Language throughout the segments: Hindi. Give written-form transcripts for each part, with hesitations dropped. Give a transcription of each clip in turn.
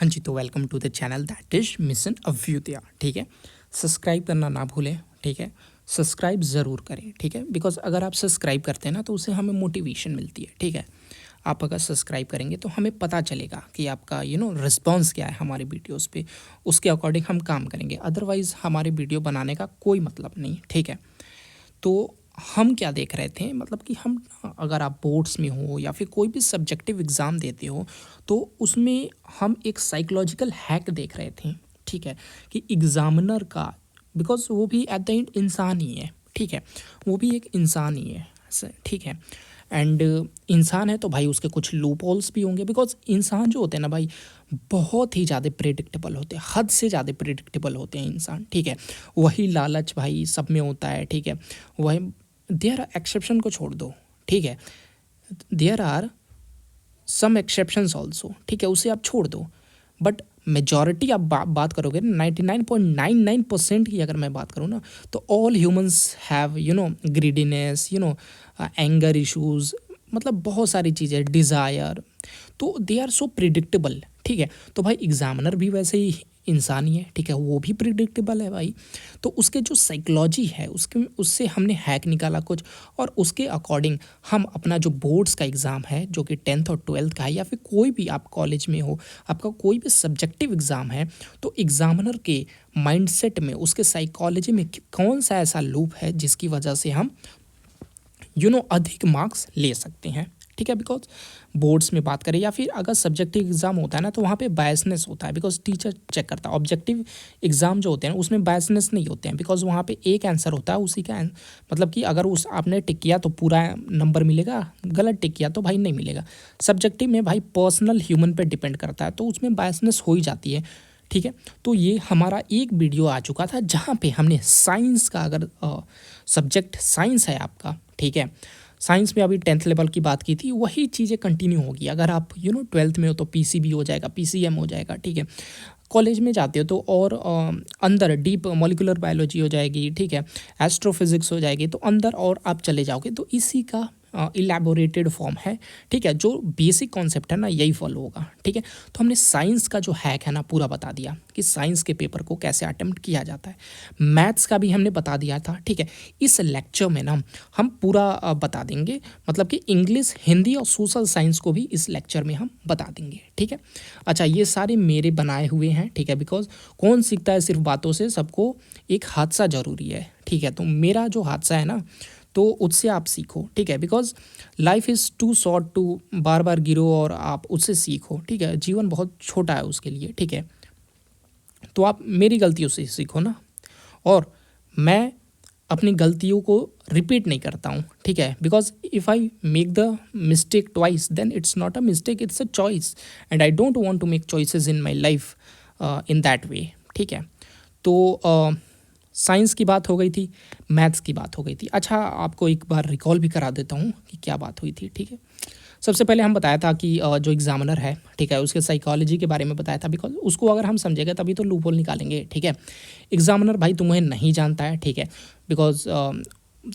हाँ जी, तो welcome to the channel that is mission Abhyudaya. ठीक है, सब्सक्राइब करना ना भूलें। ठीक है, सब्सक्राइब ज़रूर करें। ठीक है, बिकॉज अगर आप सब्सक्राइब करते हैं ना तो उससे हमें मोटिवेशन मिलती है। ठीक है, आप अगर सब्सक्राइब करेंगे तो हमें पता चलेगा कि आपका रिस्पॉन्स क्या है हमारे वीडियोस पे, उसके अकॉर्डिंग हम काम करेंगे। अदरवाइज़ हमारे वीडियो बनाने का कोई मतलब नहीं। ठीक है, तो हम क्या देख रहे थे, मतलब कि हम अगर आप बोर्ड्स में हो या फिर कोई भी सब्जेक्टिव एग्ज़ाम देते हो तो उसमें हम एक साइकोलॉजिकल हैक देख रहे थे। ठीक है, कि एग्ज़ामिनर का, बिकॉज वो भी एट द एंड इंसान ही है। ठीक है, वो भी एक इंसान ही है। ठीक है, एंड इंसान है तो भाई उसके कुछ लूप होल्स भी होंगे। बिकॉज इंसान जो होते हैं ना भाई, बहुत ही ज़्यादा प्रेडिक्टेबल होते हैं, हद से ज़्यादा प्रेडिक्टेबल होते हैं इंसान। ठीक है, वही लालच भाई सब में होता है। ठीक है, वही देयर एक्सेप्शन को छोड़ दो। ठीक है, there are some exceptions also. ठीक है, उसे आप छोड़ दो, बट मेजॉरिटी आप बात करोगे 99.99% की अगर मैं बात करूँ ना, तो all humans have greediness, anger issues, मतलब बहुत सारी चीज़ें, डिज़ायर, तो दे आर सो प्रिडिक्टेबल। ठीक है, तो भाई एग्जामिनर भी वैसे ही इंसान ही है। ठीक है, वो भी प्रिडिक्टेबल है भाई। तो उसके जो साइकोलॉजी है उसके उससे हमने हैक निकाला कुछ, और उसके अकॉर्डिंग हम अपना जो बोर्ड्स का एग्ज़ाम है, जो कि 10th और 12th का है, या फिर कोई भी आप कॉलेज में हो, आपका कोई भी सब्जेक्टिव एग्ज़ाम है, तो एग्ज़ामिनर के माइंडसेट में, उसके साइकोलॉजी में कौन सा ऐसा लूप है जिसकी वजह से हम अधिक मार्क्स ले सकते हैं। ठीक है, बिकॉज बोर्ड्स में बात करें या फिर अगर सब्जेक्टिव एग्ज़ाम होता है ना, तो वहाँ पे बायसनेस होता है, बिकॉज टीचर चेक करता है। ऑब्जेक्टिव एग्ज़ाम जो होते हैं उसमें बायसनेस नहीं होते हैं, बिकॉज वहाँ पे एक आंसर होता है, उसी का मतलब कि अगर उस आपने टिक किया तो पूरा नंबर मिलेगा, गलत टिक किया तो भाई नहीं मिलेगा। सब्जेक्टिव में भाई पर्सनल ह्यूमन पे डिपेंड करता है, तो उसमें बायसनेस हो ही जाती है। ठीक है, तो ये हमारा एक वीडियो आ चुका था जहाँ पे हमने साइंस का, अगर सब्जेक्ट साइंस है आपका, ठीक है, साइंस में अभी 10th लेवल की बात की थी, वही चीज़ें कंटिन्यू होगी। अगर आप 12th में हो तो पीसीबी हो जाएगा, पीसीएम हो जाएगा। ठीक है, कॉलेज में जाते हो तो और अंदर डीप मॉलिक्यूलर बायोलॉजी हो जाएगी। ठीक है, एस्ट्रोफिजिक्स हो जाएगी, तो अंदर और आप चले जाओगे तो इसी का इलेबोरेटेड फॉर्म है। ठीक है, जो बेसिक कॉन्सेप्ट है ना यही फॉलो होगा। ठीक है, तो हमने साइंस का जो हैक है ना पूरा बता दिया कि साइंस के पेपर को कैसे अटेम्प्ट किया जाता है। मैथ्स का भी हमने बता दिया था। ठीक है, इस लेक्चर में ना हम पूरा बता देंगे, मतलब कि इंग्लिश, हिंदी और सोशल साइंस को भी इस लेक्चर में हम बता देंगे। ठीक है, अच्छा, ये सारे मेरे बनाए हुए हैं। ठीक है, बिकॉज कौन सीखता है सिर्फ बातों से, सबको एक हादसा ज़रूरी है। ठीक है, तो मेरा जो हादसा है ना, तो उससे आप सीखो। ठीक है, because life is too short to बार बार गिरो और आप उससे सीखो। ठीक है, जीवन बहुत छोटा है उसके लिए। ठीक है, तो आप मेरी गलतियों से सीखो ना, और मैं अपनी गलतियों को रिपीट नहीं करता हूँ। ठीक है, because if I make the mistake twice then it's not a mistake, it's a choice, and I don't want to make choices in my life in that way. ठीक है, तो साइंस की बात हो गई थी, मैथ्स की बात हो गई थी। अच्छा, आपको एक बार रिकॉल भी करा देता हूँ कि क्या बात हुई थी। ठीक है, सबसे पहले हम बताया था कि जो एग्जामिनर है, ठीक है, उसके साइकोलॉजी के बारे में बताया था, बिकॉज उसको अगर हम समझेंगे तभी तो लूप होल निकालेंगे। ठीक है, एग्जामिनर भाई तुम्हें नहीं जानता है। ठीक है, बिकॉज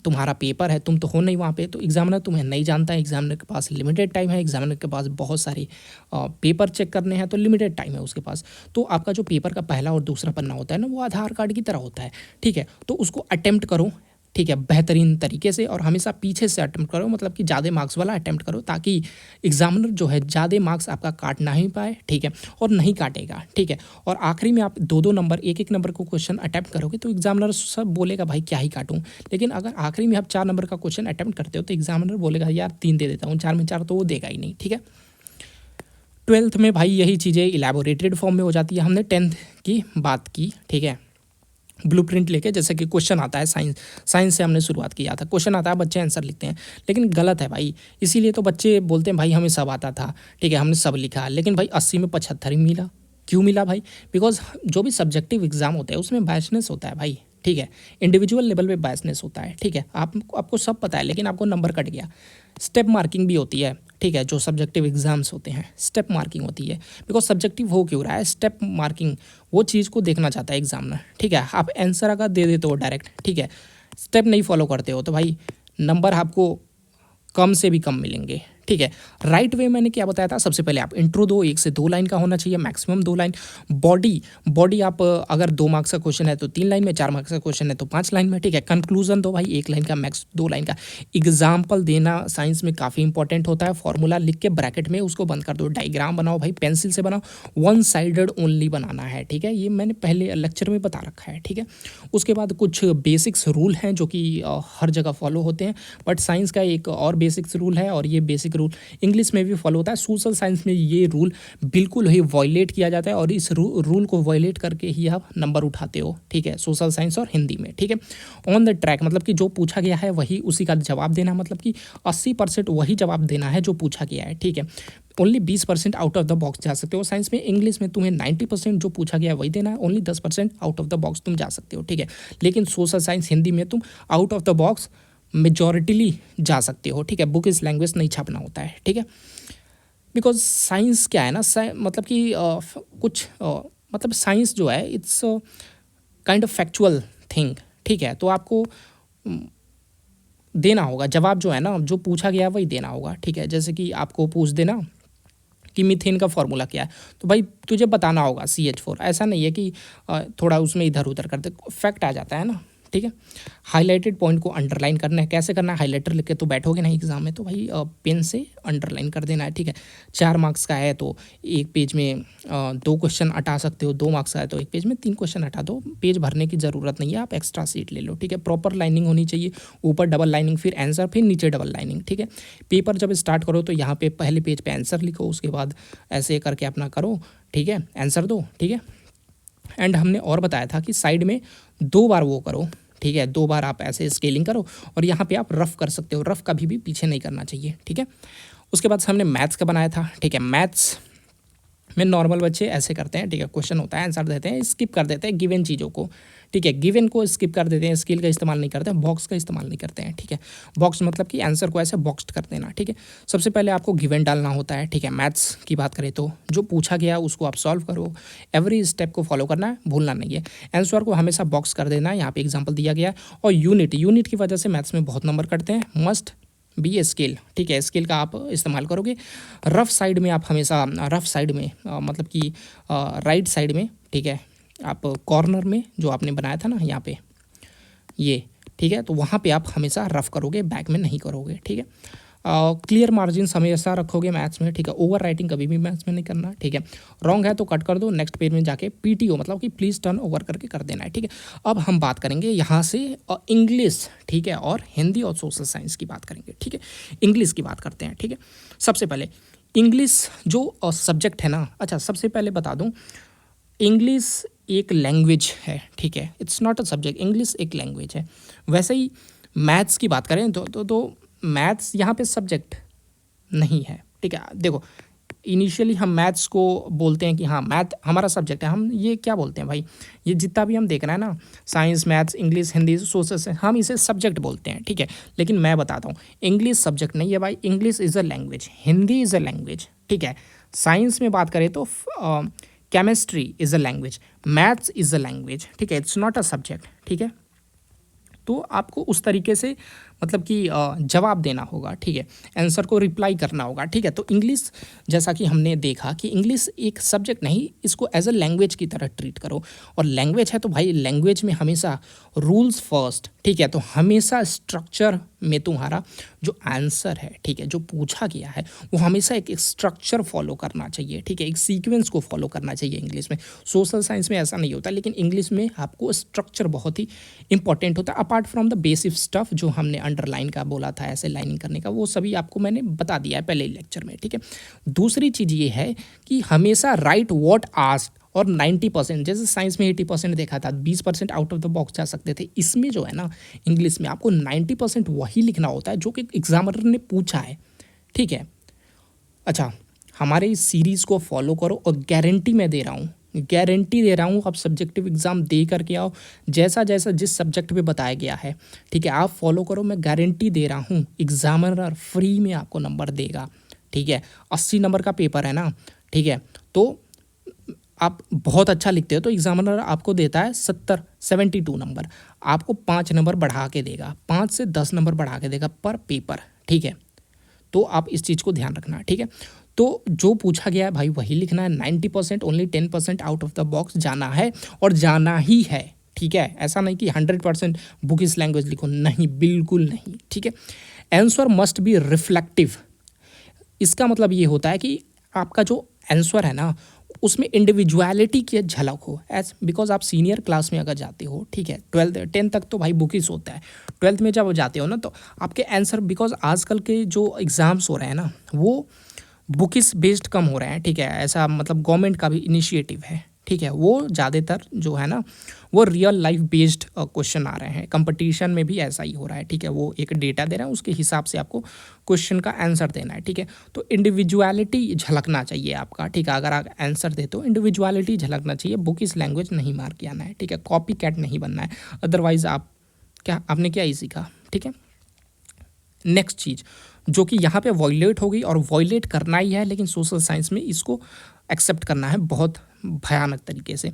तुम्हारा पेपर है, तुम तो हो नहीं वहाँ पे, तो एग्जामिनर तुम्हें नहीं जानता है। एग्जामिनर के पास लिमिटेड टाइम है, एग्जामिनर के पास बहुत सारे पेपर चेक करने हैं, तो लिमिटेड टाइम है उसके पास। तो आपका जो पेपर का पहला और दूसरा पन्ना होता है ना, वो आधार कार्ड की तरह होता है। ठीक है, तो उसको अटेम्प्ट करो। ठीक है, बेहतरीन तरीके से, और हमेशा पीछे से अटेम्प्ट करो, मतलब कि ज़्यादा मार्क्स वाला अटेम्प्ट करो, ताकि एग्जामिनर जो है ज़्यादा मार्क्स आपका काट ना ही पाए। ठीक है, और नहीं काटेगा। ठीक है, और आखिरी में आप दो दो नंबर, एक एक नंबर को क्वेश्चन अटेम्प्ट करोगे तो एग्जामिनर सब बोलेगा भाई क्या ही काटूं। लेकिन अगर आखिरी में आप 4 नंबर का क्वेश्चन अटेम्प्ट करते हो तो एग्जामिनर बोलेगा यार 3 दे देता हूँ, 4 में 4 तो वो देगा ही नहीं। ठीक है, 12th में भाई यही चीज़ें इलेबोरेटेड फॉर्म में हो जाती है। हमने 10th की बात की। ठीक है, ब्लूप्रिंट लेके, जैसे कि क्वेश्चन आता है साइंस से हमने शुरुआत किया था, क्वेश्चन आता है, बच्चे आंसर लिखते हैं, लेकिन गलत है भाई। इसीलिए तो बच्चे बोलते हैं भाई हमें सब आता था। ठीक है, हमने सब लिखा, लेकिन भाई 80 में 75 ही मिला। क्यों मिला भाई? बिकॉज जो भी सब्जेक्टिव एग्जाम होता है उसमें बायसनेस होता है भाई। ठीक है, इंडिविजुअल लेवल पे बायसनेस होता है। ठीक है, आपको सब पता है, लेकिन आपको नंबर कट गया। स्टेप मार्किंग भी होती है। ठीक है, जो सब्जेक्टिव एग्जाम्स होते हैं स्टेप मार्किंग होती है, बिकॉज सब्जेक्टिव हो क्यों रहा है, स्टेप मार्किंग वो चीज़ को देखना चाहता है एग्जामिनर। ठीक है, आप आंसर अगर दे देते हो डायरेक्ट, ठीक है, स्टेप नहीं फॉलो करते हो, तो भाई नंबर आपको कम से भी कम मिलेंगे। ठीक है। राइट वे मैंने क्या बताया था, सबसे पहले आप इंट्रो दो, 1 से 2 लाइन का होना चाहिए, मैक्सिमम 2 लाइन। बॉडी आप अगर 2 मार्क्स का क्वेश्चन है तो 3 लाइन में, 4 मार्क्स का क्वेश्चन है तो 5 लाइन में, ठीक है। कंक्लूजन दो भाई 1 लाइन का, मैक्स 2 लाइन का। एग्जाम्पल देना साइंस में काफ़ी इंपॉर्टेंट होता है। फॉर्मूला लिख के ब्रैकेट में उसको बंद कर दो। डायग्राम बनाओ भाई, पेंसिल से बनाओ, वन साइडेड ओनली बनाना है, ठीक है। ये मैंने पहले लेक्चर में बता रखा है, ठीक है। उसके बाद कुछ बेसिक्स रूल हैं जो कि हर जगह फॉलो होते हैं, बट साइंस का एक और बेसिक्स रूल है, और ये बेसिक रूल इंग्लिश में भी फॉलो होता है। सोशल साइंस में ये रूल बिल्कुल ही वायलेट किया जाता है, और इस रूल को वायलेट करके ही आप नंबर उठाते हो, ठीक है, सोशल साइंस और हिंदी में, ठीक है। ऑन द ट्रैक मतलब कि जो पूछा गया है वही उसी का जवाब देना, मतलब कि 80% वही जवाब देना है जो पूछा गया है, ठीक है। Only 20% out of the box जा सकते हो साइंस में। इंग्लिश में तुम्हें 90% जो पूछा गया है वही देना है, only 10% out of the box तुम जा सकते हो, ठीक है। लेकिन सोशल साइंस हिंदी में तुम आउट ऑफ द बॉक्स मेजॉरिटीली जा सकते हो, ठीक है। बुक इस लैंग्वेज नहीं छापना होता है, ठीक है। बिकॉज साइंस क्या है ना, मतलब कि मतलब साइंस जो है it's kind of factual thing, ठीक है। तो आपको देना होगा जवाब, जो है ना, जो पूछा गया वही देना होगा, ठीक है। जैसे कि आपको पूछ देना कि मीथेन का फॉर्मूला क्या है, तो भाई तुझे बताना होगा CH4। ऐसा नहीं है कि थोड़ा उसमें इधर उधर कर दे, फैक्ट आ जाता है ना, ठीक है। हाईलाइटेड पॉइंट को अंडरलाइन करना है। कैसे करना है, हाईलाइटर लिख के तो बैठोगे ना एग्जाम में, तो भाई पेन से अंडरलाइन कर देना है, ठीक है। 4 मार्क्स का है तो एक पेज में 2 क्वेश्चन हटा सकते हो, 2 मार्क्स का है तो एक पेज में 3 क्वेश्चन हटा दो। पेज भरने की ज़रूरत नहीं है, आप एक्स्ट्रा सीट ले लो, ठीक है। प्रॉपर लाइनिंग होनी चाहिए, ऊपर डबल लाइनिंग, फिर आंसर, फिर नीचे डबल लाइनिंग, ठीक है। पेपर जब स्टार्ट करो तो यहाँ पे पहले पेज पे आंसर लिखो, उसके बाद ऐसे करके अपना करो, ठीक है, आंसर दो, ठीक है। एंड हमने और बताया था कि साइड में 2 बार वो करो, ठीक है, 2 बार आप ऐसे स्केलिंग करो, और यहाँ पे आप रफ कर सकते हो, रफ कभी भी पीछे नहीं करना चाहिए, ठीक है। उसके बाद से हमने मैथ्स का बनाया था, ठीक है। मैथ्स में नॉर्मल बच्चे ऐसे करते हैं, ठीक है, क्वेश्चन होता है, आंसर देते हैं, स्किप कर देते हैं गिवन चीज़ों को, ठीक है। गिवन को स्किप कर देते हैं, स्केल का इस्तेमाल नहीं करते हैं, बॉक्स का इस्तेमाल नहीं करते हैं, ठीक है। बॉक्स मतलब कि आंसर को ऐसे बॉक्स्ड कर देना, ठीक है। सबसे पहले आपको गिवन डालना होता है, ठीक है। मैथ्स की बात करें तो जो पूछा गया उसको आप सॉल्व करो, एवरी स्टेप को फॉलो करना है, भूलना नहीं है। आंसर को हमेशा बॉक्स कर देना है, यहाँ पे एग्जाम्पल दिया गया है। और यूनिट की वजह से मैथ्स में बहुत नंबर कटते हैं। मस्ट बी ए स्केल, ठीक है, स्केल का आप इस्तेमाल करोगे। रफ साइड में आप हमेशा रफ साइड में मतलब कि राइट साइड में, ठीक है, आप कॉर्नर में जो आपने बनाया था ना यहाँ पे ये, ठीक है, तो वहाँ पे आप हमेशा रफ करोगे, बैक में नहीं करोगे, ठीक है। क्लियर मार्जिन हमेशा रखोगे मैथ्स में, ठीक है। ओवर राइटिंग कभी भी मैथ्स में नहीं करना, ठीक है। रॉन्ग है तो कट कर दो, नेक्स्ट पेज में जाके PTO मतलब कि प्लीज़ टर्न ओवर करके कर देना है, ठीक है। अब हम बात करेंगे यहाँ से इंग्लिश, ठीक है, और हिंदी और सोशल साइंस की बात करेंगे, ठीक है। इंग्लिश की बात करते हैं, ठीक है। सबसे पहले इंग्लिश जो सब्जेक्ट है ना, अच्छा सबसे पहले बता दूँ, इंग्लिश एक लैंग्वेज है, ठीक है, it's not a subject, English एक लैंग्वेज है। वैसे ही मैथ्स की बात करें तो मैथ्स यहाँ पे सब्जेक्ट नहीं है, ठीक है। देखो इनिशियली हम मैथ्स को बोलते हैं कि हाँ मैथ हमारा सब्जेक्ट है, हम ये क्या बोलते हैं भाई, ये जितना भी हम देख रहे हैं ना, science, maths, English, Hindi, social science, हम इसे सब्जेक्ट बोलते हैं, ठीक है। लेकिन मैं बताता हूँ इंग्लिश सब्जेक्ट नहीं है भाई, English is a language, Hindi is a language, ठीक है। साइंस में बात करें तो chemistry is a language, maths is a language, ठीक है, इट्स नॉट अ सब्जेक्ट, ठीक है। तो आपको उस तरीके से मतलब कि जवाब देना होगा, ठीक है, आंसर को रिप्लाई करना होगा, ठीक है। तो इंग्लिश जैसा कि हमने देखा कि इंग्लिश एक सब्जेक्ट नहीं, इसको एज अ लैंग्वेज की तरह ट्रीट करो। और लैंग्वेज है तो भाई लैंग्वेज में हमेशा रूल्स फर्स्ट, ठीक है। तो हमेशा स्ट्रक्चर में तुम्हारा जो आंसर है, ठीक है, जो पूछा गया है वो हमेशा एक स्ट्रक्चर फॉलो करना चाहिए, ठीक है, एक सीक्वेंस को फॉलो करना चाहिए इंग्लिश में। सोशल साइंस में ऐसा नहीं होता, लेकिन इंग्लिश में आपको स्ट्रक्चर बहुत ही इंपॉर्टेंट होता है। Apart from the basic stuff जो हमने अंडरलाइन का बोला था, ऐसे लाइनिंग करने का, वो सभी आपको मैंने बता दिया है पहले ही लेक्चर में, ठीक है। दूसरी चीज़ ये है कि हमेशा राइट व्हाट आस्क्ड, और 90%, जैसे साइंस में 80% देखा था, 20% आउट ऑफ द बॉक्स जा सकते थे, इसमें जो है ना इंग्लिश में आपको 90% वही लिखना होता है जो कि एग्जामिनर ने पूछा है, ठीक है। अच्छा, हमारे इस सीरीज़ को फॉलो करो, और गारंटी मैं दे रहा हूँ, गारंटी दे रहा हूँ, आप सब्जेक्टिव एग्ज़ाम दे करके आओ, जैसा जैसा जिस सब्जेक्ट पे बताया गया है, ठीक है, आप फॉलो करो, मैं गारंटी दे रहा हूँ एग्जामिनर फ्री में आपको नंबर देगा, ठीक है। 80 नंबर का पेपर है ना, ठीक है, तो आप बहुत अच्छा लिखते हो तो एग्जामिनर आपको देता है 72 नंबर, आपको 5 नंबर बढ़ा के देगा, 5 से 10 नंबर बढ़ा के देगा पर पेपर, ठीक है। तो आप इस चीज़ को ध्यान रखना, ठीक है। तो जो पूछा गया है भाई वही लिखना है। 90% only 10% out of the box जाना है और जाना ही है, ठीक है। ऐसा नहीं कि 100% बुक इस लैंग्वेज लिखो, नहीं, बिल्कुल नहीं, ठीक है। Answer must be reflective. इसका मतलब ये होता है कि आपका जो आंसर है ना उसमें इंडिविजुअलिटी की झलक हो, एज बिकॉज आप सीनियर क्लास में अगर जाते हो, ठीक है, 10th तक तो भाई बुकिस होता है, 12th में जब जाते हो ना तो आपके आंसर, बिकॉज आजकल के जो एग्ज़ाम्स हो रहे हैं ना वो बुकिस बेस्ड कम हो रहे हैं, ठीक है। ऐसा मतलब गवर्नमेंट का भी इनिशिएटिव है, ठीक है। वो ज़्यादातर जो है ना वो रियल लाइफ बेस्ड क्वेश्चन आ रहे हैं। कंपटीशन में भी ऐसा ही हो रहा है, ठीक है। वो एक डेटा दे रहा है, उसके हिसाब से आपको क्वेश्चन का आंसर देना है, ठीक है। तो इंडिविजुअलिटी झलकना चाहिए आपका, ठीक है। अगर आप आंसर दे तो इंडिविजुअलिटी झलकना चाहिए, बुक इस लैंग्वेज नहीं मार के आना है, ठीक है। कॉपी कैट नहीं बनना है, अदरवाइज आपने क्या ही सीखा, ठीक है। नेक्स्ट चीज़ जो कि यहाँ पे वॉयलेट हो गई, और वॉयलेट करना ही है, लेकिन सोशल साइंस में इसको एक्सेप्ट करना है बहुत भयानक तरीके से।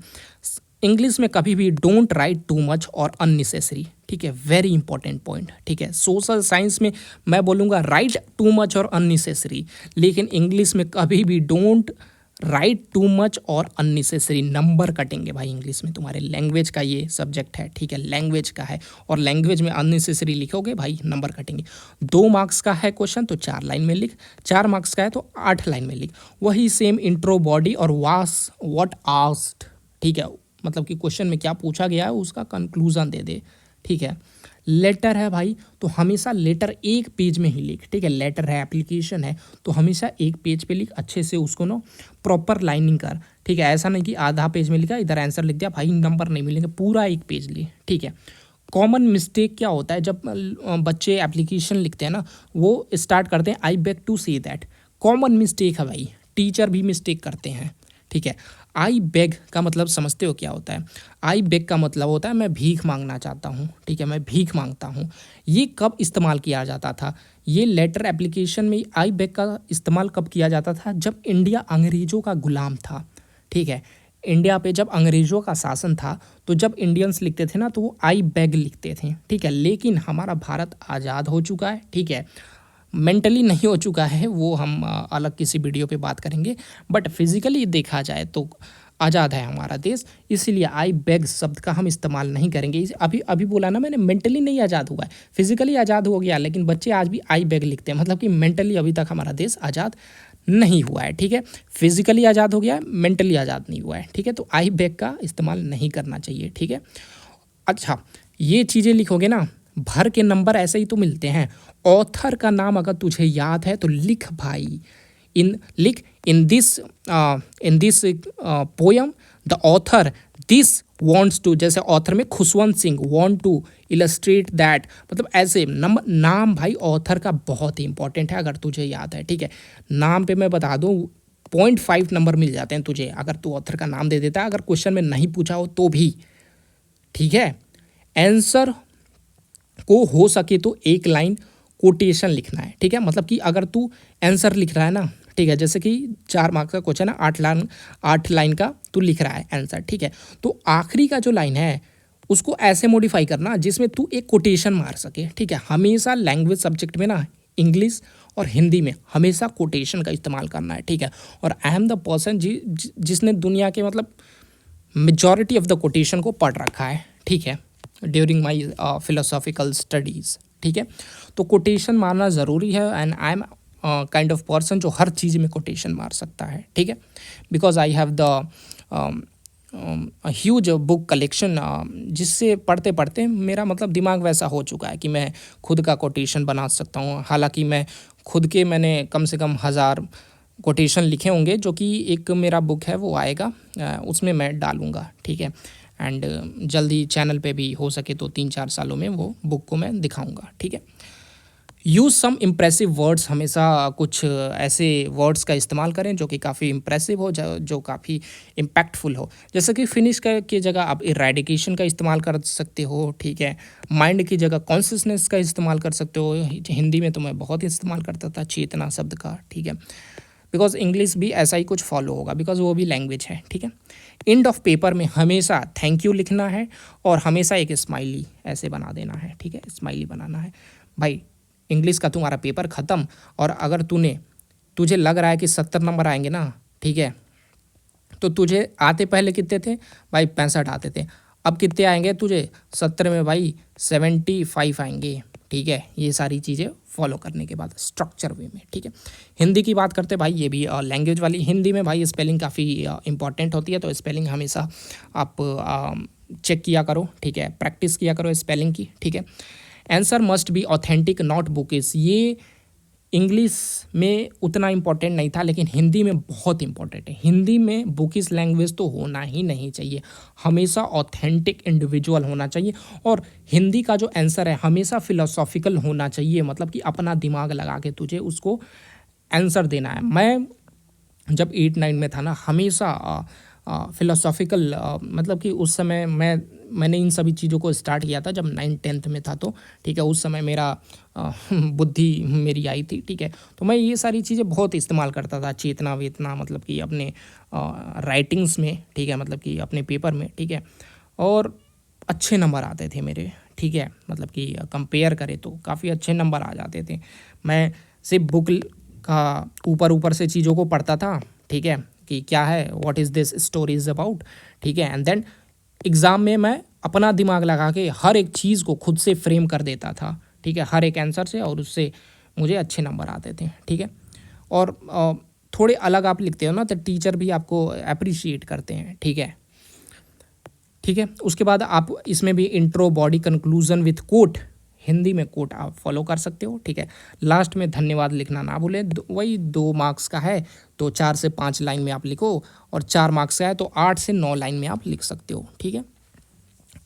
इंग्लिश में कभी भी डोंट राइट टू मच और अननेसेसरी, ठीक है, वेरी इंपॉर्टेंट पॉइंट, ठीक है। सोशल साइंस में मैं बोलूँगा राइट टू मच और अननेसेसरी, लेकिन इंग्लिश में कभी भी डोंट राइट टू मच और अननेसेसरी। नंबर कटेंगे भाई इंग्लिश में, तुम्हारे लैंग्वेज का ये सब्जेक्ट है, ठीक है, लैंग्वेज का है, और लैंग्वेज में अननेसेसरी लिखोगे भाई नंबर कटेंगे। 2 मार्क्स का है क्वेश्चन तो 4 लाइन में लिख, 4 मार्क्स का है तो 8 लाइन में लिख। वही सेम इंट्रो, बॉडी और वास व्हाट आस्क्ड, ठीक है, मतलब कि क्वेश्चन में क्या पूछा गया है उसका कंक्लूजन दे दे, ठीक है। लेटर है भाई तो हमेशा लेटर एक पेज में ही लिख, ठीक है। लेटर है, एप्लीकेशन है, तो हमेशा एक पेज पे लिख, अच्छे से उसको ना प्रॉपर लाइनिंग कर, ठीक है। ऐसा नहीं कि आधा पेज में लिखा इधर आंसर लिख दिया, भाई नंबर नहीं मिलेंगे, पूरा एक पेज ले, ठीक है। कॉमन मिस्टेक क्या होता है जब बच्चे एप्लीकेशन लिखते हैं ना, वो स्टार्ट करते हैं I beg to say that. Common mistake है भाई, टीचर भी मिस्टेक करते हैं, ठीक है। आई बेग का मतलब समझते हो क्या होता है? आई बेग का मतलब होता है मैं भीख मांगना चाहता हूँ, ठीक है, मैं भीख मांगता हूँ। ये कब इस्तेमाल किया जाता था? ये लेटर एप्लीकेशन में आई बेग का इस्तेमाल कब किया जाता था? जब इंडिया अंग्रेज़ों का गुलाम था, ठीक है। इंडिया पे जब अंग्रेज़ों का शासन था तो जब इंडियंस लिखते थे ना तो वो आई बेग लिखते थे, ठीक है। लेकिन हमारा भारत आज़ाद हो चुका है, ठीक है, मेंटली नहीं हो चुका है, वो हम अलग किसी वीडियो पे बात करेंगे, बट फिज़िकली देखा जाए तो आज़ाद है हमारा देश, इसीलिए आई बेग शब्द का हम इस्तेमाल नहीं करेंगे। अभी अभी बोला ना मैंने, मेंटली नहीं आज़ाद हुआ है, फिज़िकली आज़ाद हो गया, लेकिन बच्चे आज भी आई बेग लिखते हैं, मतलब कि मेंटली अभी तक हमारा देश आज़ाद नहीं हुआ है, ठीक है। फिज़िकली आज़ाद हो गया है, मेंटली आज़ाद नहीं हुआ है, ठीक है। तो आई बेग का इस्तेमाल नहीं करना चाहिए, ठीक है। अच्छा, ये चीज़ें लिखोगे ना, भर के नंबर ऐसे ही तो मिलते हैं। ऑथर का नाम अगर तुझे याद है तो लिख भाई, in this poem the author this wants to, जैसे ऑथर में Khushwant Singh, want to illustrate that, मतलब ऐसे नंबर, नाम भाई ऑथर का बहुत ही इंपॉर्टेंट है अगर तुझे याद है, ठीक है। नाम पे मैं बता दूँ 0.5 नंबर मिल जाते हैं तुझे अगर तू ऑथर का नाम दे देता है, अगर क्वेश्चन में नहीं पूछा हो तो भी, ठीक है। आंसर को हो सके तो एक लाइन कोटेशन लिखना है, ठीक है। मतलब कि अगर तू आंसर लिख रहा है ना, ठीक है, जैसे कि 4 मार्क्स का क्वेश्चन है, 8 लाइन का तू लिख रहा है आंसर, ठीक है। तो आखिरी का जो लाइन है उसको ऐसे मॉडिफाई करना जिसमें तू एक कोटेशन मार सके, ठीक है। हमेशा लैंग्वेज सब्जेक्ट में ना, इंग्लिश और हिंदी में हमेशा कोटेशन का इस्तेमाल करना है, ठीक है। और आई एम द पर्सन जिसने दुनिया के मतलब मेजॉरिटी ऑफ द कोटेशन को पढ़ रखा है, ठीक है, ड्यूरिंग माई फिलोसॉफिकल स्टडीज़, ठीक है। तो कोटेशन मारना ज़रूरी है, and I am kind of person जो हर चीज़ में कोटेशन मार सकता है, ठीक है। Because I have the huge book collection, जिससे पढ़ते पढ़ते मेरा मतलब दिमाग वैसा हो चुका है कि मैं खुद का कोटेशन बना सकता हूँ। हालांकि मैं खुद के मैंने कम से कम 1000 कोटेशन लिखे होंगे, जो कि एक मेरा बुक है वो आएगा, उसमें मैं डालूँगा, ठीक है। एंड जल्दी चैनल पे भी हो सके तो 3-4 सालों में वो बुक को मैं दिखाऊंगा, ठीक है। यूज़ सम इम्प्रेसिव वर्ड्स, हमेशा कुछ ऐसे वर्ड्स का इस्तेमाल करें जो कि काफ़ी इम्प्रेसिव हो, जो काफ़ी इम्पैक्टफुल हो। जैसे कि फिनिश की जगह आप इरेडिकेशन का इस्तेमाल कर सकते हो, ठीक है। माइंड की जगह कॉन्शियसनेस का इस्तेमाल कर सकते हो। हिंदी में तो मैं बहुत इस्तेमाल करता था चेतना शब्द का, ठीक है। बिकॉज इंग्लिश भी ऐसा ही कुछ फॉलो होगा, बिकॉज वो भी लैंग्वेज है, ठीक है। एंड ऑफ पेपर में हमेशा थैंक यू लिखना है और हमेशा एक स्माइली ऐसे बना देना है, ठीक है, स्माइली बनाना है भाई। इंग्लिश का तुम्हारा पेपर ख़त्म, और अगर तुझे लग रहा है कि 70 नंबर आएंगे ना, ठीक है, तो तुझे आते पहले कितने थे भाई, 65 आते थे, अब कितने आएंगे तुझे 70 में भाई 75 आएंगे, ठीक है। ये सारी चीज़ें फॉलो करने के बाद स्ट्रक्चर वे में, ठीक है। हिंदी की बात करते भाई, ये भी लैंग्वेज वाली। हिंदी में भाई स्पेलिंग काफ़ी इंपॉर्टेंट होती है, तो स्पेलिंग हमेशा आप चेक किया करो, ठीक है, प्रैक्टिस किया करो स्पेलिंग की, ठीक है। Answer must be authentic not bookish, ये इंग्लिश में उतना इम्पोर्टेंट नहीं था, लेकिन हिंदी में बहुत इम्पोर्टेंट है। हिंदी में बुकिश लैंग्वेज तो होना ही नहीं चाहिए, हमेशा ऑथेंटिक इंडिविजुअल होना चाहिए। और हिंदी का जो आंसर है हमेशा फिलोसॉफिकल होना चाहिए, मतलब कि अपना दिमाग लगा के तुझे उसको आंसर देना है। मैं जब 8-9 में था ना, हमेशा फिलोसॉफिकल, मतलब कि उस समय मैंने इन सभी चीज़ों को स्टार्ट किया था जब 9-10th में था, तो ठीक है, उस समय मेरा बुद्धि मेरी आई थी, ठीक है। तो मैं ये सारी चीज़ें बहुत इस्तेमाल करता था, चेतना वेतना, मतलब कि अपने राइटिंग्स में, ठीक है, मतलब कि अपने पेपर में, ठीक है, और अच्छे नंबर आते थे मेरे, ठीक है, मतलब कि कंपेयर करें तो काफ़ी अच्छे नंबर आ जाते थे। मैं सिर्फ बुक का ऊपर से चीज़ों को पढ़ता था, ठीक है, कि क्या है, what is this story is about, ठीक है, एंड देन एग्ज़ाम में मैं अपना दिमाग लगा के हर एक चीज़ को खुद से फ्रेम कर देता था, ठीक है, हर एक आंसर से, और उससे मुझे अच्छे नंबर आते थे, ठीक है। और थोड़े अलग आप लिखते हो ना, तो टीचर भी आपको अप्रिशिएट करते हैं, ठीक है, ठीक है। उसके बाद आप इसमें भी intro, body, conclusion with quote, Hindi में कोट आप फॉलो कर सकते हो, ठीक है। लास्ट में धन्यवाद लिखना ना भूलें, वही 2 मार्क्स का है तो 4 से 5 लाइन में आप लिखो, और 4 मार्क्स का है तो 8 से 9 लाइन में आप लिख सकते हो, ठीक है।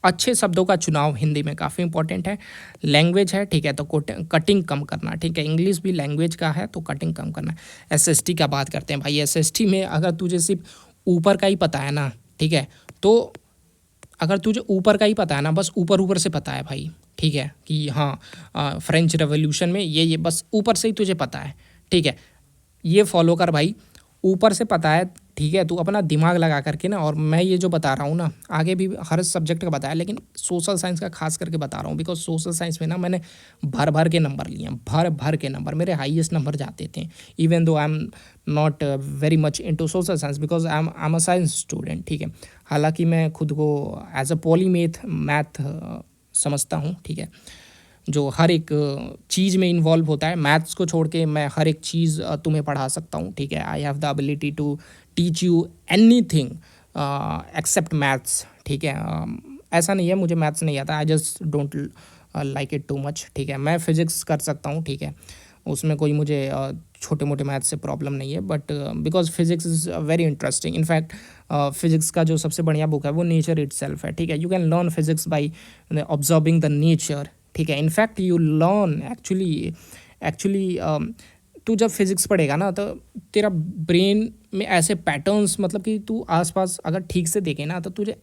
अच्छे शब्दों का चुनाव हिंदी में काफ़ी इंपॉर्टेंट है। लैंग्वेज है, ठीक है, तो कटिंग कम करना, ठीक है। इंग्लिश भी लैंग्वेज का है तो कटिंग कम करना। एसएसटी का बात करते हैं भाई, एसएसटी में अगर तुझे सिर्फ ऊपर का ही पता है ना, ठीक है, तो अगर तुझे ऊपर का ही पता है ना, बस ऊपर से पता है भाई, ठीक है, कि हाँ फ्रेंच रेवोल्यूशन में ये बस ऊपर से ही तुझे पता है, ठीक है, ये फॉलो कर भाई, ऊपर से पता है, ठीक है, तू अपना दिमाग लगा करके ना। और मैं ये जो बता रहा हूँ ना, आगे भी हर सब्जेक्ट का बताया, लेकिन सोशल साइंस का खास करके बता रहा हूँ, बिकॉज सोशल साइंस में ना मैंने भर के नंबर लिए हैं, भर के नंबर, मेरे हाईएस्ट नंबर जाते थे, even though I am not very much into social science, because I am a science student, ठीक है। हालांकि मैं खुद को एज अ पॉलीमेथ मैथ समझता हूँ, ठीक है, जो हर एक चीज़ में इन्वॉल्व होता है। मैथ्स को छोड़ के मैं हर एक चीज़ तुम्हें पढ़ा सकता हूँ, ठीक है। I have the ability to teach you anything except maths, ठीक है। ऐसा नहीं है मुझे मैथ्स नहीं आता, I just don't like it too much, ठीक है। मैं फिज़िक्स कर सकता हूँ, ठीक है, उसमें कोई मुझे छोटे मोटे मैथ्स से प्रॉब्लम नहीं है, but because physics is very interesting. In fact physics का जो सबसे बढ़िया बुक है वो नेचर इटसेल्फ है, ठीक है। You can learn physics by observing the nature, ठीक है। इनफैक्ट यू लर्न एक्चुअली तू जब फिज़िक्स पढ़ेगा ना, तो तेरा ब्रेन में ऐसे पैटर्न्स, मतलब कि तू आसपास अगर ठीक से देखे ना, तो तुझे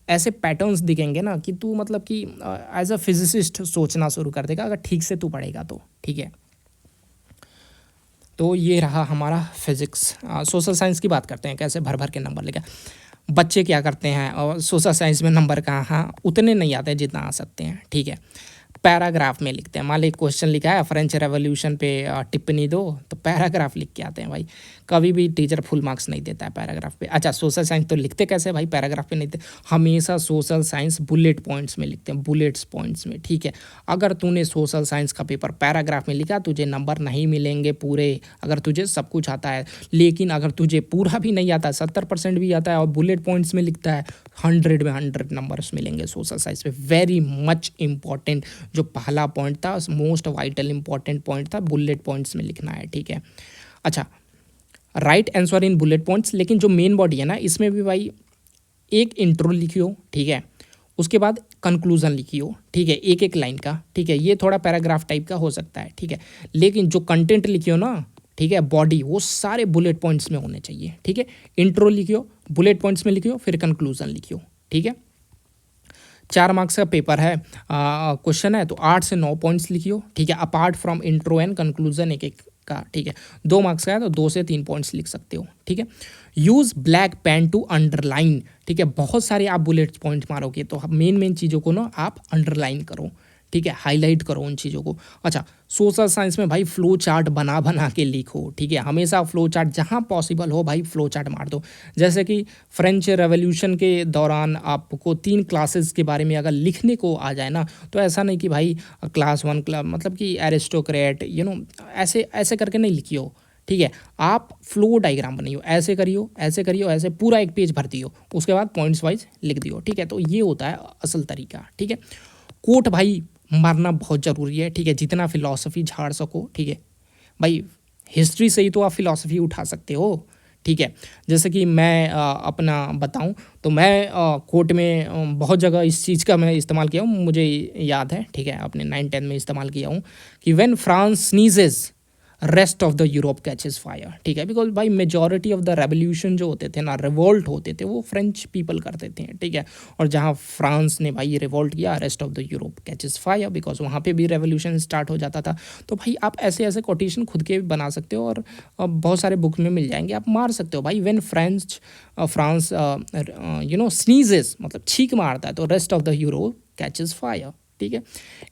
ऐसे पैटर्न्स दिखेंगे ना कि तू मतलब कि एज अ फिजिसिस्ट सोचना शुरू कर देगा, अगर ठीक से तू पढ़ेगा तो, ठीक है। तो ये रहा हमारा फिज़िक्स। सोशल साइंस की बात करते हैं, कैसे भर के नंबर लेगा। बच्चे क्या करते हैं, और सोशल साइंस में नंबर कहाँ उतने नहीं आते जितना आ सकते हैं, ठीक है। पैराग्राफ में लिखते हैं, मान ली क्वेश्चन लिखा है फ्रेंच रेवोल्यूशन पे टिप्पणी दो, तो पैराग्राफ लिख के आते हैं भाई। कभी भी टीचर फुल मार्क्स नहीं देता है पैराग्राफ पे। अच्छा, सोशल साइंस तो लिखते कैसे भाई, पैराग्राफ पे नहीं देते, हमेशा सोशल साइंस बुलेट पॉइंट्स में लिखते हैं, बुलेट्स पॉइंट्स में, ठीक है। अगर तूने सोशल साइंस का पेपर पैराग्राफ में लिखा, तुझे नंबर नहीं मिलेंगे पूरे, अगर तुझे सब कुछ आता है। लेकिन अगर तुझे पूरा भी नहीं आता, 70% भी आता है और बुलेट पॉइंट्स में लिखता है, 100 में 100 नंबर्स मिलेंगे सोशल साइंस पे। वेरी मच इंपॉर्टेंट जो पहला पॉइंट था, मोस्ट वाइटल इंपॉर्टेंट पॉइंट था, बुलेट पॉइंट्स में लिखना है, ठीक है। अच्छा, right answer in bullet points. लेकिन जो मेन बॉडी है ना, इसमें भी भाई एक इंट्रो लिखियो, ठीक है, उसके बाद कंक्लूजन लिखियो, ठीक है, एक लाइन का, ठीक है। ये थोड़ा पैराग्राफ टाइप का हो सकता है, ठीक है, लेकिन जो कंटेंट लिखियो ना, ठीक है, बॉडी, वो सारे बुलेट पॉइंट्स में होने चाहिए, ठीक है। इंट्रो लिखियो, बुलेट पॉइंट्स में लिखियो, फिर कंक्लूजन लिखियो, ठीक है। 4 मार्क्स का पेपर है, क्वेश्चन है, तो 8 से 9 पॉइंट्स लिखियो, ठीक है, apart from intro and conclusion एक का, ठीक है। 2 मार्क्स का है तो 2 से 3 पॉइंट्स लिख सकते हो, ठीक है। Use black pen to underline, ठीक है। बहुत सारे आप बुलेट पॉइंट मारोगे तो मेन चीज़ों को ना आप अंडरलाइन करो, ठीक है, हाईलाइट करो उन चीज़ों को। अच्छा, सोशल साइंस में भाई फ्लो चार्ट बना बना के लिखो, ठीक है, हमेशा फ्लो चार्ट जहाँ पॉसिबल हो भाई फ्लो चार्ट मार दो। जैसे कि फ्रेंच रेवोल्यूशन के दौरान आपको 3 क्लासेस के बारे में अगर लिखने को आ जाए ना, तो ऐसा नहीं कि भाई क्लास 1 मतलब कि एरिस्टोक्रेट ऐसे ऐसे करके नहीं लिखियो, ठीक है, आप फ्लो डायग्राम बनाइयो, ऐसे करियो ऐसे करियो, ऐसे पूरा एक पेज भर दियो, उसके बाद पॉइंट्स वाइज लिख दियो, ठीक है। तो ये होता है असल तरीका, ठीक है। कोट भाई मारना बहुत ज़रूरी है, ठीक है, जितना फिलॉसफी झाड़ सको, ठीक है भाई। हिस्ट्री से ही तो आप फिलॉसफी उठा सकते हो, ठीक है। जैसे कि मैं अपना बताऊं तो मैं कोर्ट में बहुत जगह इस चीज़ का मैं इस्तेमाल किया हूँ, मुझे याद है, ठीक है, अपने 9-10 में इस्तेमाल किया हूँ कि when France sneezes rest of the Europe catches fire, ठीक है। बिकॉज भाई मेजॉरिटी ऑफ द रेवोल्यूशन जो होते थे ना, रिवोल्ट होते थे, वो फ्रेंच पीपल करते थे, ठीक है। और जहाँ फ्रांस ने भाई रिवोल्ट किया, rest of the Europe catches fire, because वहाँ पे भी रेवोल्यूशन स्टार्ट हो जाता था। तो भाई आप ऐसे ऐसे कोटेशन खुद के भी बना सकते हो, और बहुत सारे बुक में मिल जाएंगे, आप मार सकते हो भाई। व्हेन फ्रांस स्नीजेस मतलब छींक मारता है, तो rest of the Europe catches fire, ठीक है।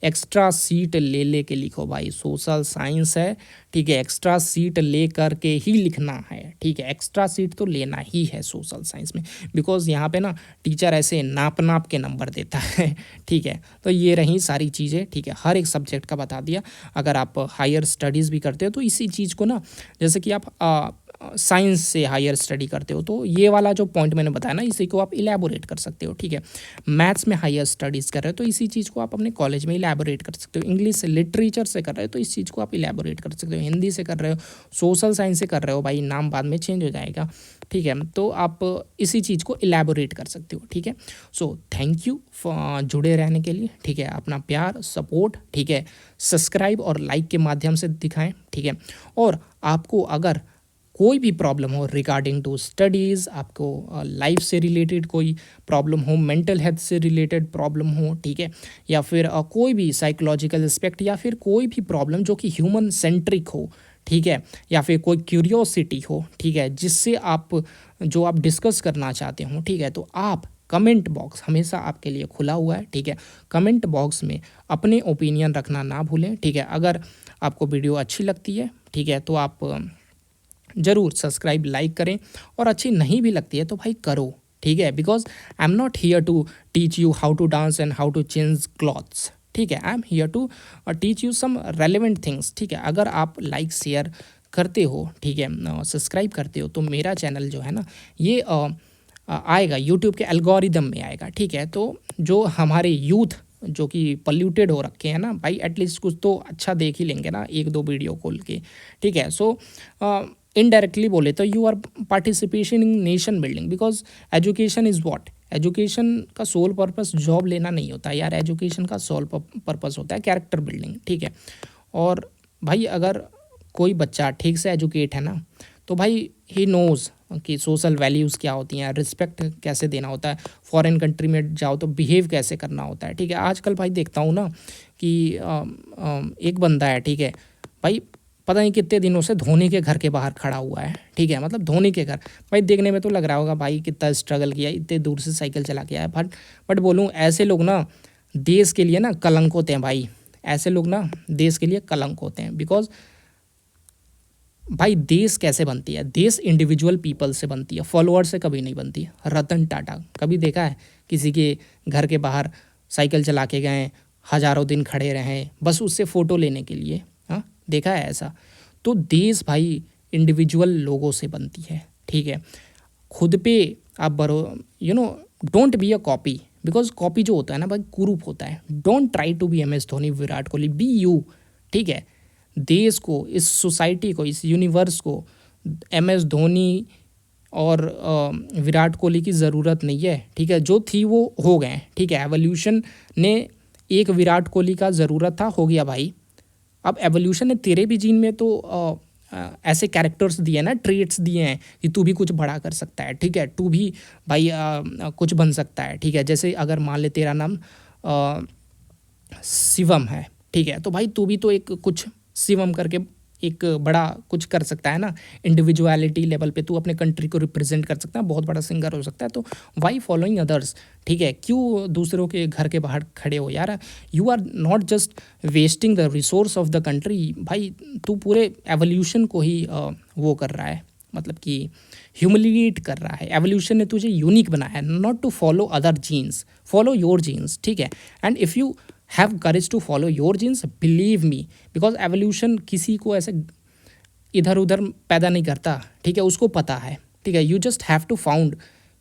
एक्स्ट्रा सीट ले ले के लिखो भाई, सोशल साइंस है, ठीक है, एक्स्ट्रा सीट ले करके ही लिखना है, ठीक है, एक्स्ट्रा सीट तो लेना ही है सोशल साइंस में, बिकॉज यहाँ पे ना टीचर ऐसे नाप नाप के नंबर देता है, ठीक है। तो ये रही सारी चीज़ें, ठीक है, हर एक सब्जेक्ट का बता दिया। अगर आप हायर स्टडीज़ भी करते हो तो इसी चीज़ को ना, जैसे कि आप साइंस से हायर स्टडी करते हो तो ये वाला जो पॉइंट मैंने बताया ना, इसी को आप इलेबोरेट कर सकते हो, ठीक है। मैथ्स में हायर स्टडीज़ कर रहे हो तो इसी चीज़ को आप अपने कॉलेज में इलेबोरेट कर सकते हो। इंग्लिश से लिटरेचर से कर रहे हो तो इस चीज़ को आप इलेबोरेट कर सकते हो। हिंदी से कर रहे हो, सोशल साइंस से कर रहे हो, भाई नाम बाद में चेंज हो जाएगा, ठीक है, तो आप इसी चीज़ को इलेबोरेट कर सकते हो, ठीक है। सो थैंक यू जुड़े रहने के लिए, ठीक है। अपना प्यार सपोर्ट, ठीक है, सब्सक्राइब और लाइक के माध्यम से दिखाएं, ठीक है। और आपको अगर कोई भी प्रॉब्लम हो रिगार्डिंग टू स्टडीज़, आपको लाइफ से रिलेटेड कोई प्रॉब्लम हो, मेंटल हेल्थ से रिलेटेड प्रॉब्लम हो, ठीक है, या फिर कोई भी साइकोलॉजिकल एस्पेक्ट, या फिर कोई भी प्रॉब्लम जो कि ह्यूमन सेंट्रिक हो, ठीक है, या फिर कोई क्यूरियोसिटी हो, ठीक है, जिससे आप डिस्कस करना चाहते हो, ठीक है, तो आप कमेंट बॉक्स हमेशा आपके लिए खुला हुआ है, ठीक है। कमेंट बॉक्स में अपने ओपिनियन रखना ना भूलें, ठीक है। अगर आपको वीडियो अच्छी लगती है, ठीक है, तो आप ज़रूर सब्सक्राइब लाइक करें, और अच्छी नहीं भी लगती है तो भाई करो, ठीक है, because I am not here to teach you how to dance and how to change clothes, ठीक है। I am here to teach you some relevant things, ठीक है। अगर आप लाइक शेयर करते हो, ठीक है, सब्सक्राइब करते हो, तो मेरा चैनल जो है ना, ये आएगा यूट्यूब के एल्गोरिदम में आएगा, ठीक है। तो जो हमारे यूथ जो कि पल्यूटेड हो रखे हैं ना भाई, एटलीस्ट कुछ तो अच्छा देख ही लेंगे ना, 1-2 वीडियो खोल के, ठीक है। सो इनडायरेक्टली बोले तो you are participation in nation building, because education is what, education का सोल पर्पस जॉब लेना नहीं होता यार, एजुकेशन का सोल पर्पस होता है कैरेक्टर बिल्डिंग, ठीक है। और भाई अगर कोई बच्चा ठीक से एजुकेट है ना, तो भाई ही नोज़ कि सोशल वैल्यूज़ क्या होती हैं, रिस्पेक्ट कैसे देना होता है, फॉरेन कंट्री में जाओ तो बिहेव कैसे करना होता है, ठीक है। आजकल भाई देखता हूँ ना कि एक बंदा है, ठीक है भाई, पता नहीं कितने दिनों से धोनी के घर के बाहर खड़ा हुआ है, ठीक है, मतलब धोनी के घर, भाई देखने में तो लग रहा होगा भाई कितना स्ट्रगल किया, इतने दूर से साइकिल चला के आया। बट बोलूँ ऐसे लोग ना देश के लिए ना कलंक होते हैं भाई, ऐसे लोग ना देश के लिए कलंक होते हैं। बिकॉज भाई देश कैसे बनती है, देश इंडिविजुअल पीपल से बनती है, फॉलोअर से कभी नहीं बनती। रतन टाटा कभी देखा है किसी के घर के बाहर साइकिल चला के गए, हज़ारों दिन खड़े रहे बस उससे फ़ोटो लेने के लिए? हाँ, देखा है ऐसा? तो देश भाई इंडिविजुअल लोगों से बनती है, ठीक है। खुद पे आप don't be a copy, because copy जो होता है ना भाई कुरूप होता है। Don't try to be MS Dhoni, Virat Kohli, be you, ठीक है। देश को, इस सोसाइटी को, इस यूनिवर्स को MS धोनी और विराट कोहली की ज़रूरत नहीं है, ठीक है। जो थी वो हो गए, ठीक है। एवोल्यूशन ने एक विराट कोहली का ज़रूरत था, हो गया भाई। अब एवोल्यूशन ने तेरे भी जीन में तो ऐसे कैरेक्टर्स दिए ना, ट्रेट्स दिए हैं कि तू भी कुछ बड़ा कर सकता है, ठीक है, तू भी भाई कुछ बन सकता है, ठीक है। जैसे अगर मान ले तेरा नाम शिवम है, ठीक है, तो भाई तू भी तो एक कुछ शिवम करके एक बड़ा कुछ कर सकता है ना, इंडिविजुअलिटी लेवल पे तू अपने कंट्री को रिप्रेजेंट कर सकता है, बहुत बड़ा सिंगर हो सकता है, तो वाई फॉलोइंग अदर्स, ठीक है, क्यों दूसरों के घर के बाहर खड़े हो यार, you are not just wasting the resource of the country भाई, तू पूरे एवोल्यूशन को ही वो कर रहा है, मतलब कि ह्यूमिलिएट कर रहा है। एवोल्यूशन ने तुझे यूनिक बनाया है, not to follow other genes, follow your genes, ठीक है। And if you have courage to follow your genes, believe me, because evolution किसी को ऐसे इधर उधर पैदा नहीं करता, ठीक है, उसको पता है, ठीक है। You just have to found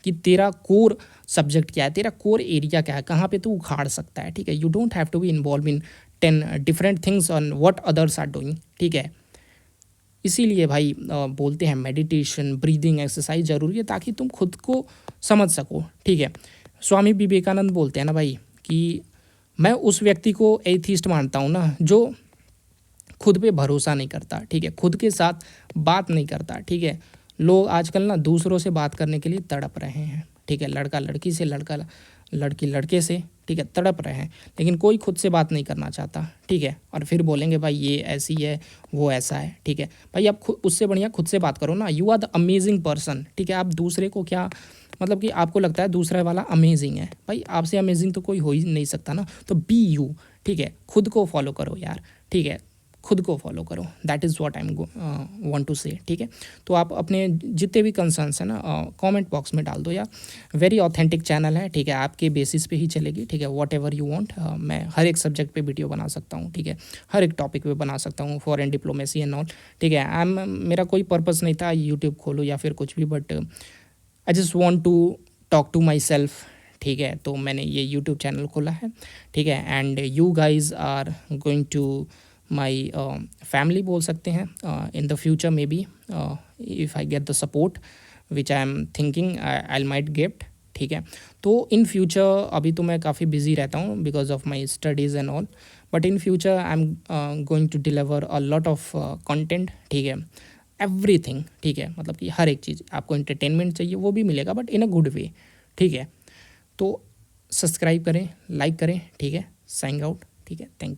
कि तेरा कोर सब्जेक्ट क्या है, तेरा कोर एरिया क्या है, कहाँ पे तू उखाड़ सकता है, ठीक है। You don't have to be involve in 10 different things on what others are doing, ठीक है। इसीलिए भाई बोलते हैं मेडिटेशन, ब्रीदिंग एक्सरसाइज ज़रूरी है ताकि तुम खुद को समझ सको, ठीक है। स्वामी विवेकानंद बोलते हैं ना भाई कि मैं उस व्यक्ति को एथीस्ट मानता हूँ ना जो खुद पे भरोसा नहीं करता, ठीक है, खुद के साथ बात नहीं करता, ठीक है। लोग आजकल ना दूसरों से बात करने के लिए तड़प रहे हैं, ठीक है, लड़का लड़की से, लड़का लड़की लड़के से, ठीक है, तड़प रहे हैं, लेकिन कोई खुद से बात नहीं करना चाहता, ठीक है। और फिर बोलेंगे भाई ये ऐसी है, वो ऐसा है, ठीक है। भाई आप खुद उससे बढ़िया खुद से बात करो ना, you are the amazing person, ठीक है। आप दूसरे को क्या मतलब कि आपको लगता है दूसरा वाला अमेजिंग है, भाई आपसे अमेजिंग तो कोई हो ही नहीं सकता ना, तो बी यू, ठीक है, खुद को फॉलो करो यार, ठीक है, खुद को फॉलो करो, that is what I am want to say, ठीक है। तो आप अपने जितने भी कंसर्न्स हैं ना कमेंट बॉक्स में डाल दो यार, वेरी ऑथेंटिक चैनल है, ठीक है, आपके बेसिस पे ही चलेगी, ठीक है, वॉट एवर यू वांट। मैं हर एक सब्जेक्ट पे वीडियो बना सकता हूँ, ठीक है, हर एक टॉपिक पे बना सकता हूँ, फॉरेन डिप्लोमेसी एंड ऑल, ठीक है। मेरा कोई पर्पज़ नहीं था यूट्यूब खोलो या फिर कुछ भी, but I just want to talk to myself, ठीक है, तो मैंने ये यूट्यूब चैनल खोला है, ठीक है। And you guys are going to my family बोल सकते हैं in the future, maybe if I get the support which I am thinking I might get, ठीक है। तो इन फ्यूचर अभी तो मैं काफ़ी बिजी रहता हूँ because of my studies and all, but in future I am going to deliver a lot of content, ठीक है, एवरीथिंग, ठीक है, मतलब कि हर एक चीज़, आपको इंटरटेनमेंट चाहिए वो भी मिलेगा but in a good way, ठीक है। तो सब्सक्राइब करें, लाइक करें, ठीक है, साइन आउट, ठीक है, थैंक यू।